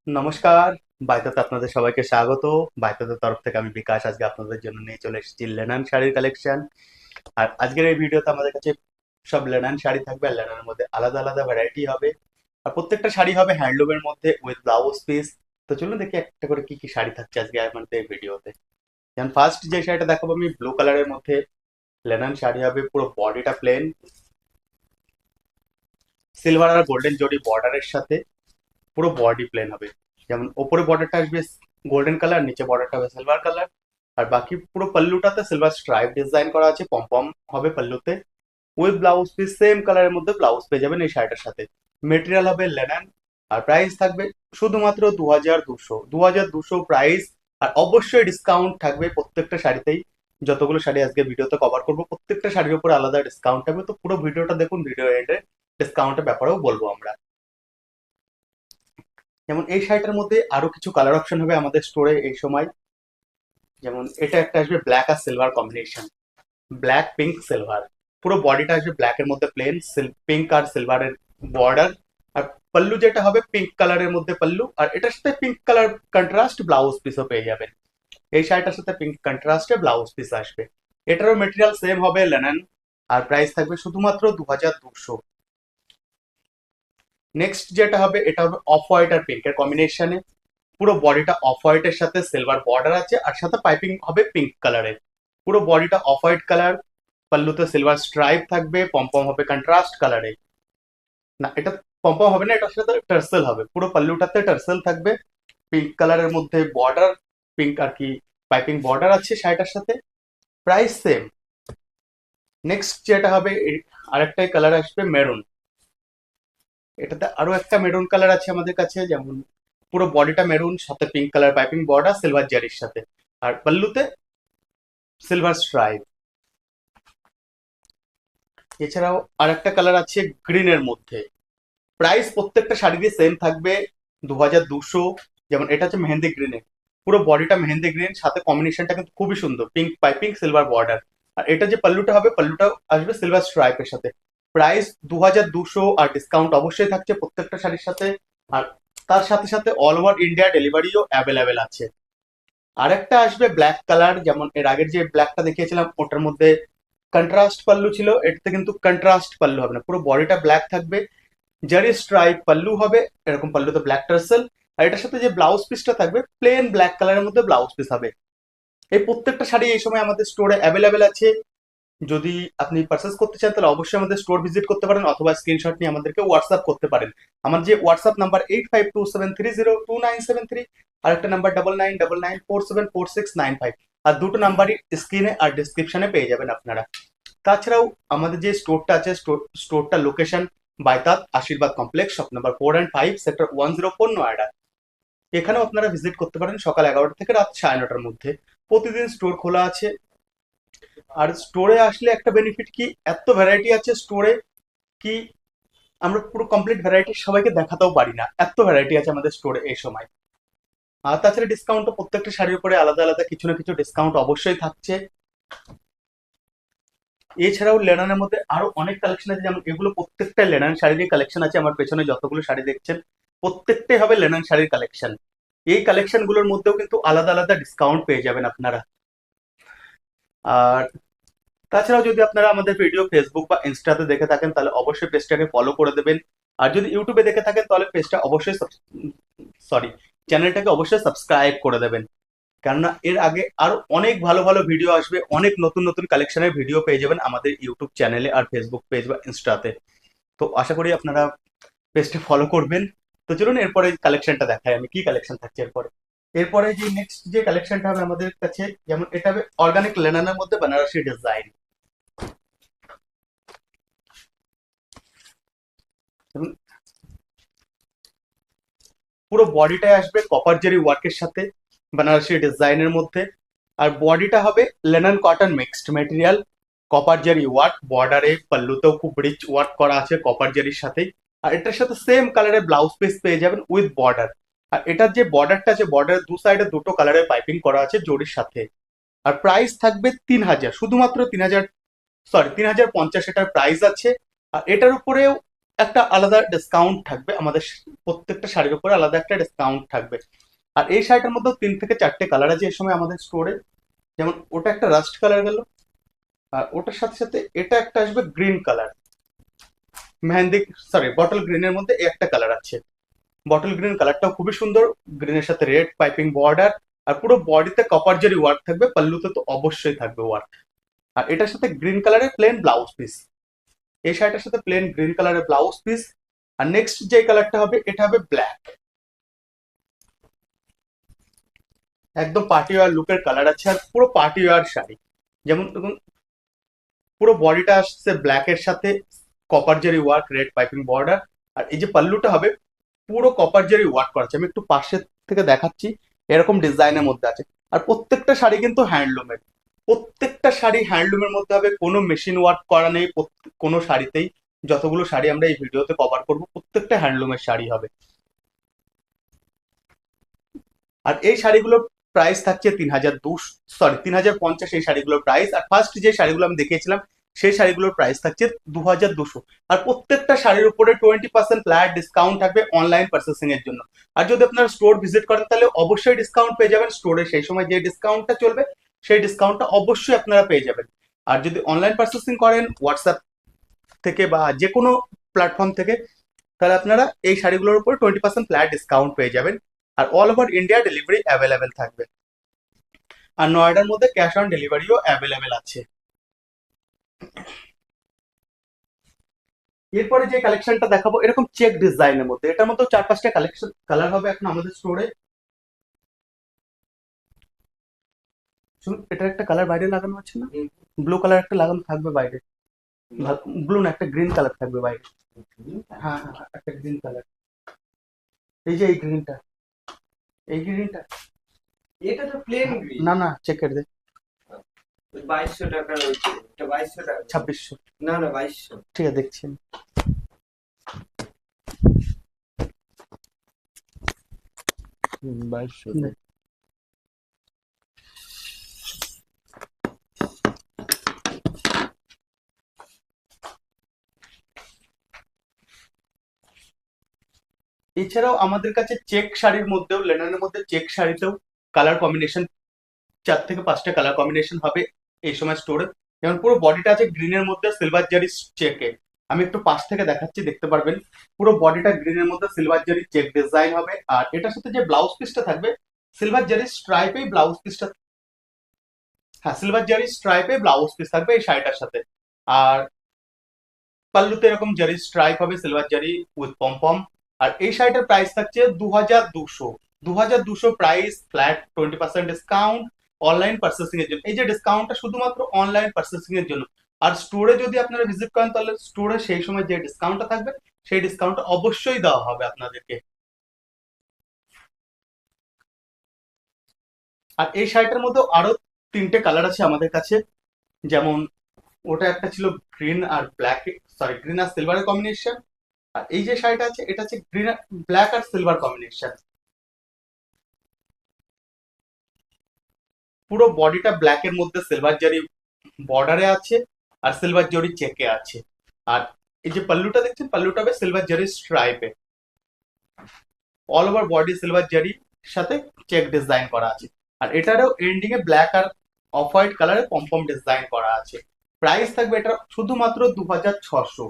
নমস্কার। বাইতাতে আপনাদের সবাইকে স্বাগত। বাইতাতের তরফ থেকে আমি বিকাশ আজকে আপনাদের জন্য নিয়ে চলে এসেছি লেনান শাড়ির কালেকশন। আর আজকের এই ভিডিওতে আমাদের কাছে সব লেনান শাড়ি থাকবে, আর লেনানের মধ্যে আলাদা আলাদা ভ্যারাইটি হবে। আর প্রত্যেকটা শাড়ি হবে হ্যান্ডলুমের মধ্যে উইথ ব্লাউজ পিস। তো চলুন দেখি একটা করে কি কি শাড়ি থাকছে আজকে আমাদের এই ভিডিওতে। যেমন ফার্স্ট যে শাড়িটা দেখাবো আমি ব্লু কালারের মধ্যে লেনান শাড়ি হবে, পুরো বডিটা প্লেন, সিলভার আর গোল্ডেন জরি বর্ডারের সাথে পুরো বডি প্লেন হবে। যেমন ওপরে বর্ডারটা আসবে গোল্ডেন কালার, নিচে বর্ডারটা হবে সিলভার কালার। আর বাকি পুরো পাল্লুটাতে সিলভার স্ট্রাইপ ডিজাইন করা আছে, পম হবে পাল্লুতে। উইথ ব্লাউজ পিস সেম কালারের মধ্যে ব্লাউজ পেয়ে যাবেন এই শাড়িটার সাথে। মেটেরিয়াল হবে লেনান। আর প্রাইস থাকবে শুধুমাত্র 2200, 2200 প্রাইস। আর অবশ্যই ডিসকাউন্ট থাকবে প্রত্যেকটা শাড়িতেই। যতগুলো শাড়ি আজকে ভিডিওতে কভার করবো প্রত্যেকটা শাড়ির উপর আলাদা ডিসকাউন্ট থাকবে, তো পুরো ভিডিওটা দেখুন। ভিডিও এন্ডে ডিসকাউন্টের ব্যাপারেও বলবো আমরা। যেমন এই শাড়িটার মধ্যে আরো কিছু কালার অপশন হবে আমাদের স্টোরে এই সময়। যেমন এটা একটা আসবে ব্ল্যাক আর silver combination, black pink silver. পুরো বডিটা আসবে ব্ল্যাক এর মধ্যে প্লেন, পিঙ্ক আর সিলভারের বর্ডার। আর পাল্লু যেটা হবে পিঙ্ক কালারের মধ্যে পাল্লু, আর এটার সাথে পিঙ্ক কালার কন্ট্রাস্ট ব্লাউজ পিসও পেয়ে যাবেন। এই শাড়িটার সাথে পিঙ্ক কন্ট্রাস্টে ব্লাউজ পিস আসবে। এটারও মেটেরিয়াল সেম হবে লেনান। আর প্রাইস থাকবে শুধুমাত্র 2200। নেক্সট যেটা হবে এটা হবে অফ হোয়াইট আর পিঙ্কের কম্বিনেশনে। পুরো বডিটা অফ হোয়াইটের সাথে সিলভার বর্ডার আছে, আর সাথে পাইপিং হবে পিঙ্ক কালারের। পুরো বডিটা অফ হোয়াইট কালার, পাল্লুতে সিলভার স্ট্রাইপ থাকবে, পম্পম হবে কন্ট্রাস্ট কালারে। না, এটা পম্পম হবে না, এটার সাথে টার্সেল হবে। পুরো পাল্লুটাতে টার্সেল থাকবে, পিঙ্ক কালারের মধ্যে বর্ডার, পিঙ্ক আর কি পাইপিং বর্ডার আছে শাড়িটার সাথে। Price same. নেক্সট যেটা হবে আরেকটাই কালার আসবে মেরুন। এটাতে আরো একটা মেরুন কালার আছে আমাদের কাছে। যেমন পুরো বডিটা মেরুন, সাথে pink colour piping border silver জারির সাথে। আর পাল্লুতে সিলভার স্ট্রাইপ। এছাড়াও আরেকটা কালার আছে গ্রিনের মধ্যে। প্রাইস প্রত্যেকটা শাড়িতে সেম থাকবে 2200। যেমন এটা হচ্ছে মেহেন্দি গ্রিনে, পুরো বডিটা মেহেন্দি গ্রিন, সাথে কম্বিনেশনটা কিন্তু খুবই সুন্দর, পিঙ্ক পাইপিং সিলভার বর্ডার। আর এটা যে পাল্লুটা হবে, পাল্লুটা আসবে সিলভার স্ট্রাইপের সাথে। প্রাইস 2200, আর ডিসকাউন্ট অবশ্যই থাকছে প্রত্যেকটা শাড়ির সাথে। আর তার সাথে সাথে অল ওভার ইন্ডিয়া ডেলিভারিও অ্যাভেলেবেল আছে। আরেকটা আসবে ব্ল্যাক কালার, যেমন এর আগের যে ব্ল্যাকটা দেখিয়েছিলাম ওটার মধ্যে কন্ট্রাস্ট পাল্লু ছিল, এটাতে কিন্তু কন্ট্রাস্ট পাল্লু হবে না, পুরো বডিটা ব্ল্যাক থাকবে, জারি স্ট্রাইপ পাল্লু হবে, এরকম পাল্লুতে ব্ল্যাক টার্সেল। আর এটার সাথে যে ব্লাউজ পিসটা থাকবে প্লেন ব্ল্যাক কালারের মধ্যে ব্লাউজ পিস হবে। এই প্রত্যেকটা শাড়ি এই সময় আমাদের স্টোরে অ্যাভেলেবেল আছে। যদি আপনি পারচেস করতে চান তাহলে অবশ্যই আমাদের স্টোর ভিজিট করতে পারেন, অথবা স্ক্রিনশট নিয়ে আমাদেরকে হোয়াটসঅ্যাপ করতে পারেন। আমার যে হোয়াটসঅ্যাপ নাম্বার 8527302973, আর একটা নাম্বার 9999474695। আর দুটো নাম্বারই স্ক্রিনে আর ডিসক্রিপশনে পেয়ে যাবেন আপনারা। তাছাড়াও আমাদের যে স্টোরটা আছে, স্টোরটা লোকেশন বাইতাত আশীর্বাদ complex, shop number 4 and 5, sector 104, Noida. এখানেও আপনারা ভিজিট করতে পারেন সকাল 11টা থেকে রাত 9:30-র মধ্যে। প্রতিদিন স্টোর খোলা আছে। আর স্টোরে আসলে একটা বেনিফিট কি, এত ভ্যারাইটি আছে স্টোরে কি আমরা পুরো কমপ্লিট ভ্যারাইটি সবাইকে দেখাতেও পারি না, এত ভ্যারাইটি আছে আমাদের স্টোরে এই সময়। আর তাছাড়া ডিসকাউন্ট তো প্রত্যেকটা শাড়ির উপরে আলাদা আলাদা কিছু না কিছু ডিসকাউন্ট অবশ্যই থাকছে। এছাড়াও লেনানের মধ্যে আরো অনেক কালেকশন আছে, যেমন এগুলো প্রত্যেকটা লেনান শাড়ির কালেকশন আছে। আমার পেছনে যতগুলো শাড়ি দেখছেন প্রত্যেকটাই হবে লেনান শাড়ির কালেকশন। এই কালেকশন গুলোর মধ্যেও কিন্তু আলাদা আলাদা ডিসকাউন্ট পেয়ে যাবেন আপনারা। আর তাছাড়াও যদি আপনারা আমাদের ভিডিও ফেসবুক বা ইনস্টাতে দেখে থাকেন তাহলে অবশ্যই পেজটাকে ফলো করে দেবেন। আর যদি ইউটিউবে দেখে থাকেন তাহলে পেজটা অবশ্যই সরি চ্যানেলটাকে অবশ্যই সাবস্ক্রাইব করে দেবেন। কেননা এর আগে আরো অনেক ভালো ভালো ভিডিও আসবে, অনেক নতুন নতুন কালেকশনের ভিডিও পেয়ে যাবেন আমাদের ইউটিউব চ্যানেলে আর ফেসবুক পেজ বা ইনস্টাতে। তো আশা করি আপনারা পেজটা ফলো করবেন। তো চলুন এরপরে কালেকশনটা দেখাই আমি কি কালেকশন থাকছে এরপরে। এরপরে যে নেক্সট যে কালেকশনটা হবে আমাদের কাছে, যেমন এটা হবে অর্গানিক লেনানের মধ্যে বেনারসি ডিজাইন। পুরো বডিটাই আসবে কপার জেরি ওয়ার্কের সাথে বেনারসি ডিজাইনের মধ্যে। আর বডিটা হবে Lennon cotton mixed material, copper zari work, বর্ডারে পাল্লুতেও খুব রিচ ওয়ার্ক করা আছে কপার জেরির সাথেই। আর এটার সাথে সেম কালারের ব্লাউজ পিস পেয়ে যাবেন উইথ বর্ডার। আর এটার যে বর্ডারটা আছে, বর্ডারের দু সাইডে দুটো কালারের পাইপিং করা আছে জরির সাথে। আর প্রাইস থাকবে 3000, শুধুমাত্র 3000, সরি 3050 এটার প্রাইস আছে। আর এটার উপরেও একটা আলাদা ডিসকাউন্ট থাকবে আমাদের, প্রত্যেকটা শাড়ির উপরে আলাদা একটা ডিসকাউন্ট থাকবে। আর এই শাড়িটার মধ্যেও 3 থেকে 4টে কালার আছে এই সময় আমাদের স্টোরে। যেমন ওটা একটা রাস্ট কালার গেল, আর ওটার সাথে সাথে এটা একটা আসবে গ্রিন কালার, মেহেন্দি, সরি বটল গ্রিনের মধ্যে এই একটা কালার আছে। বটল গ্রিন কালারটাও খুবই সুন্দর, গ্রিনের সাথে রেড পাইপিং বর্ডার, আর পুরো বডিতে কপার জরি ওয়ার্ক থাকবে, পাল্লুতে তো অবশ্যই থাকবে ওয়ার্ক। আর এটার সাথে গ্রিন কালারের প্লেন ব্লাউজ পিস, এই শাড়িটার সাথে প্লেন গ্রিন কালারের ব্লাউজ পিস। আর নেক্সট যে কালারটা হবে এটা হবে ব্ল্যাক, একদম পার্টি ওয়ার লুকের কালার আছে, আর পুরো পার্টি ওয়ার শাড়ি। যেমন দেখুন পুরো বডিটা আসছে ব্ল্যাক এর সাথে copper zari work, red piping border. আর এই যে পাল্লুটা হবে পুরো কপার জেরি ওয়ার্ক করা আছে, আমি একটু পাশে থেকে দেখাচ্ছি, এরকম ডিজাইনের মধ্যে আছে। আর প্রত্যেকটা শাড়ি কিন্তু হ্যান্ডলুমের, প্রত্যেকটা শাড়ি হ্যান্ডলুমের মধ্যে হবে, কোনো মেশিন ওয়ার্ক করা নেই কোনো শাড়িতেই। যতগুলো শাড়ি আমরা এই ভিডিওতে কভার করব প্রত্যেকটা হ্যান্ডলুমের শাড়ি হবে। আর এই শাড়িগুলোর প্রাইস থাকছে 3200, সরি 3050 এই শাড়িগুলোর প্রাইস। আর ফার্স্ট যে শাড়িগুলো আমি দেখিয়েছিলাম সেই শাড়িগুলোর প্রাইস থাকছে 2200। আর প্রত্যেকটা শাড়ির উপরে 20% ফ্ল্যাট ডিসকাউন্ট থাকবে অনলাইন পারচেসিং এর জন্য। আর যদি আপনারা স্টোর ভিজিট করেন তাহলে অবশ্যই ডিসকাউন্ট পেয়ে যাবেন, স্টোরে সেই সময় যে ডিসকাউন্টটা চলবে সেই ডিসকাউন্টটা অবশ্যই আপনারা পেয়ে যাবেন। আর যদি অনলাইন পারচেসিং করেন হোয়াটসঅ্যাপ থেকে বা যে কোনো প্ল্যাটফর্ম থেকে, তাহলে আপনারা এই শাড়িগুলোর উপর 20% ফ্ল্যাট ডিসকাউন্ট পেয়ে যাবেন। আর all over India delivery available থাকবে। আর নয়ডার মধ্যে ক্যাশ অন ডেলিভারিও অ্যাভেলেবেল আছে। এরপরে যে কালেকশনটা দেখাবো এরকম চেক ডিজাইনের মধ্যে, এটার মধ্যে 4-5টা কালেকশন কালার হবে এখন আমাদের স্টোরে। শুনুন, এটার একটা কালার বাইরে লাগানো আছে না, ব্লু কালার একটা লাগানো থাকবে বাইরে, ব্লু না একটা গ্রিন কালার থাকবে বাইরে। হ্যাঁ হ্যাঁ হ্যাঁ, একটা গ্রিন কালার, এই যে এই গ্রিনটা, এই গ্রিনটা, এটা তো প্লেন গ্রিন। না না চেকের দে, 2200 টাকা রয়েছে, এটা 2200 টাকা। 2600, না না 2200। ঠিক আছে দেখছি আমি। 2200। নে। এছাড়াও আমাদের কাছে চেক শাড়ির মধ্যেও, লেনানের মধ্যে চেক শাড়িতেও কালার কম্বিনেশন 4 থেকে 5টা কালার কম্বিনেশন হবে এই সময় স্টোরে। যেমন পুরো বডিটা আছে গ্রিনের মধ্যে সিলভার জারি চেকে, আমি একটু পাশ থেকে দেখাচ্ছি দেখতে পারবেন। পুরো বডিটা গ্রিনের মধ্যে সিলভার জারি চেক ডিজাইন হবে। আর এটার সাথে যে ব্লাউজ পিসটা থাকবে সিলভার জারি স্ট্রাইপে ব্লাউজ পিসটা, হ্যাঁ সিলভার জারি স্ট্রাইপে ব্লাউজ পিস থাকবে এই শাড়িটার সাথে। আর পাল্লুতে এরকম জারি স্ট্রাইপ হবে সিলভার জারি উইথ পম। আর এই শাড়িটার প্রাইস থাকছে 2200, 2200 price, flat 20% discount online purchasing এর জন্য। এই যে ডিসকাউন্টটা শুধুমাত্র অনলাইন পার্চেসিং এর জন্য। আর স্টোরে যদি আপনারা ভিজিট করেন তাহলে স্টোরে সেই সময় যে ডিসকাউন্টটা থাকবে সেই ডিসকাউন্টটা অবশ্যই দেওয়া হবে আপনাদেরকে। আর এই শাড়িটার মধ্যে আরো 3টে কালার আছে আমাদের কাছে। যেমন ওটা একটা ছিল গ্রিন আর ব্ল্যাক, সরি গ্রিন আর সিলভারের কম্বিনেশন। আর এই যে শাড়িটা আছে এটা হচ্ছে গ্রিন, ব্ল্যাক আর সিলভার কম্বিনেশন। পুরো বডিটা ব্ল্যাক এর মধ্যে সিলভার জারি বর্ডারে আছে, আর সিলভার জরি চেকে আছে। আর এই যে পাল্লুটা দেখছেন, পাল্লুটা হবে সিলভার জারি স্ট্রাইপে, অল ওভার বডি সিলভার জারির সাথে চেক ডিজাইন করা আছে। আর এটারও এন্ডিং এ ব্ল্যাক আর অফ হোয়াইট কালারে পম ডিজাইন করা আছে। প্রাইস থাকবে এটা শুধুমাত্র 2600।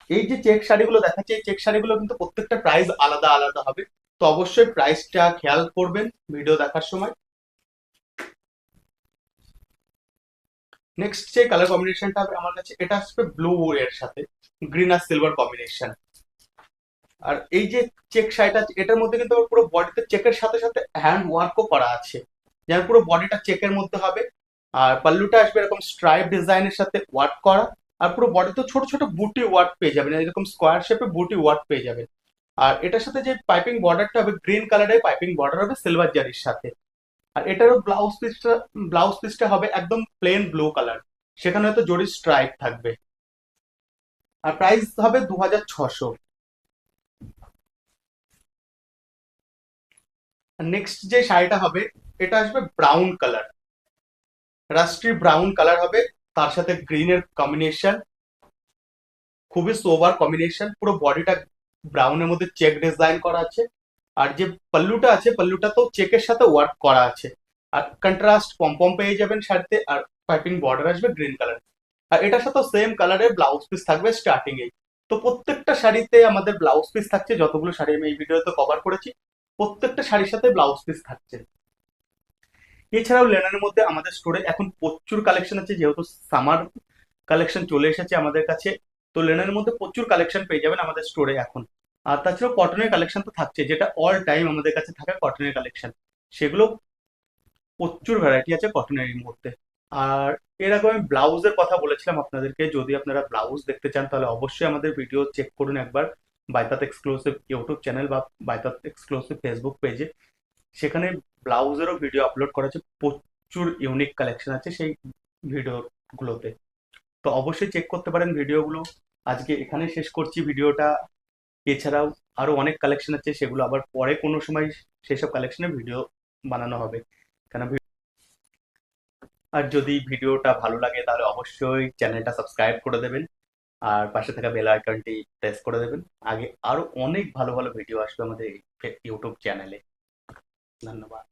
এই যে চেক শাড়িগুলো দেখাচ্ছে এই চেক শাড়িগুলো কিন্তু প্রত্যেকটা প্রাইস আলাদা আলাদা হবে, তো অবশ্যই প্রাইসটা খেয়াল করবেন ভিডিও দেখার সময়। নেক্সট যে কালার কম্বিনেশনটা হবে আমার কাছে এটা আসবে ব্লু এর সাথে গ্রিন আর সিলভার কম্বিনেশন। আর এই যে চেক শাড়িটা আছে, এটার মধ্যে কিন্তু আবার পুরো বডিতে চেকের সাথে সাথে হ্যান্ড ওয়ার্কও করা আছে, যেমন পুরো বডিটা চেকের মধ্যে হবে। আর পাল্লুটা আসবে এরকম স্ট্রাইপ ডিজাইনের সাথে ওয়ার্ক করা। আর পুরো বডিতে ছোট ছোট বুটি ওয়ার্ক পেয়ে যাবেন, এরকম স্কোয়ার শেপে বুটি ওয়ার্ক পেয়ে যাবেন। আর এটার সাথে যে পাইপিং বর্ডারটা হবে গ্রিন কালারের পাইপিং বর্ডার হবে সিলভার জারির সাথে। আর এটারও ব্লাউজ পিসটা হবে একদম প্লেন ব্লু কালার, সেখানে হয়তো জরি স্ট্রাইপ থাকবে। আর প্রাইস হবে 2600। আর নেক্সট যে শাড়িটা হবে এটা আসবে ব্রাউন কালার, রাস্ট্রি ব্রাউন কালার হবে, তার সাথে গ্রিনের কম্বিনেশন। খুবই সোবার কম্বিনেশন, পুরো বডিটা ব্রাউনের মধ্যে চেক ডিজাইন করা আছে। আর যে পাল্লুটা আছে, পাল্লুটাতেও চেকের সাথে ওয়ার্ক করা আছে। আর কন্ট্রাস্ট পম পেয়ে যাবেন শাড়িতে, আর পাইপিং বর্ডার আসবে গ্রিন কালার। আর এটার সাথে সেম কালারের ব্লাউজ পিস থাকবে স্টার্টিং এ। তো প্রত্যেকটা শাড়িতে আমাদের ব্লাউজ পিস থাকছে, যতগুলো শাড়ি আমি এই ভিডিওতে কভার করেছি প্রত্যেকটা শাড়ির সাথে ব্লাউজ পিস থাকছে। এছাড়াও লেনারের মধ্যে আমাদের স্টোরে এখন প্রচুর কালেকশন আছে, যেহেতু সামার কালেকশন চলে এসেছে আমাদের কাছে। তো লেনারের মধ্যে প্রচুর কালেকশন পেয়ে যাবেন আমাদের স্টোরে এখন। আর তাছাড়াও কটনের কালেকশন তো থাকছে, যেটা অল টাইম আমাদের কাছে থাকে কটনের কালেকশন। সেগুলো প্রচুর ভ্যারাইটি আছে কটনের এই মুহূর্তে। আর এর আগে আমি ব্লাউজের কথা বলেছিলাম আপনাদেরকে, যদি আপনারা ব্লাউজ দেখতে চান তাহলে অবশ্যই আমাদের ভিডিও চেক করুন একবার বাইতাত এক্সক্লুসিভ ইউটিউব চ্যানেল বা বাইতাত এক্সক্লুসিভ ফেসবুক পেজে। সেখানে ব্লাউজেরও ভিডিও আপলোড করা আছে, প্রচুর ইউনিক কালেকশন আছে সেই ভিডিওগুলোতে। তো অবশ্যই চেক করতে পারেন ভিডিওগুলো। আজকে এখানে শেষ করছি ভিডিওটা। এছাড়াও আরো অনেক কালেকশন আছে, সেগুলো আবার পরে কোনো সময় সেসব কালেকশনের ভিডিও বানানো হবে। কেন আর যদি ভিডিওটা ভালো লাগে তাহলে অবশ্যই চ্যানেলটা সাবস্ক্রাইব করে দেবেন, আর পাশে থাকা বেল আইকনটি প্রেস করে দেবেন। আগে আরো অনেক ভালো ভালো ভিডিও আসবে আমাদের ইউটিউব চ্যানেলে। ধন্যবাদ।